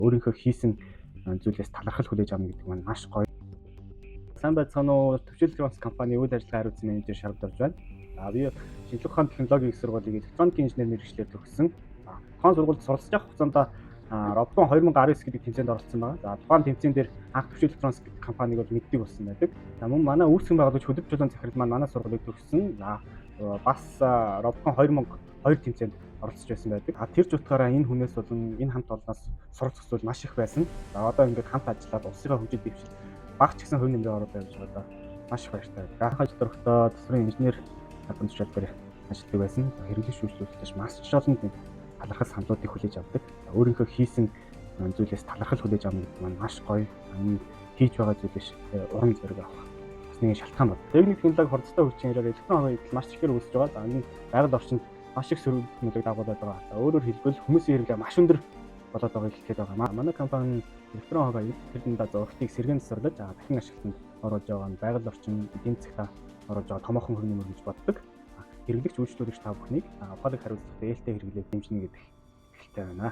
өөрийнхөө хийсэн зүйлээс талархал хүлээж авна гэдэг маань маш гоё. Сайн байцгаана уу? Төвшил электроникс компани үйл ажиллагаа хариуцсан менежер Шавдарж байна. Би шинжлэх ухааны технологийн их сургуулийн электроникийн инженер мэргэжлээр төгссөн. Тухайн сургуульд суралцж явах хугацаанд Робкон 2019 гэдэг тэмцээнд оролцсон байгаа. За тухайн тэмцээн дээр анх төвшил электроникс гэдэг компанийг бол мэддэг болсон байдаг. За мөн манай үүсгэн байгуулагч хөдөлж чулуун захирал маань манай сургуулийг төгссөн. Бас Робкон 2002 тэмцээнд оролцож байсан байдаг. Тэр ч утгаараа энэ хүнээс болон энэ хамт олноос суралцах зүйл маш их байсан. За одоо ингээд хамт ажиллаад улсынхаа хөгжил дэвшил багч гэсэн хувь нэмрээ оруулаад явж байгаа. Маш их баяртай. Гахаж дөрөвтөө төсвийн инженер албан тушаал дээр ажилладаг байсан. Хэрэглэж шүүжлүүлэлтэж маш олон талархал саналуудыг хүлээж авдаг. Өөрийнхөө хийсэн зүйлээс талархал хүлээж авна гэдэг маань маш гоё. Хийж байгаа зүйлээс урам зориг авах бас нэг шалтгаан байна. Техник технологи хурдтай хөгжин ирээр электрон хавьд маш ихээр үүсэж байгаа. За энэ байгаль орчинд маш их сөрөглөлтийг дагуулад байгаа. Өөрөөр хэлбэл хүмүүсийн хэрэглээ маш өндөр болоод байгааг хэлэхэд байгаа. Манай компани электрон хавь тэр дэндээ зургалтыг сэргээн засварлаж дахин ашиглалтанд оруулж байгаа нь байгаль орчин эдийн засгт оруулж байгаа томоохон хөрөнгө мөр гэж боддог. Хэрэглэгч үйлчлүүлэгч та бүхнийг ухаалаг хариуцлагатай ээлтэй хэрэглээд дэмжинэ гэдэг ихтэй байна.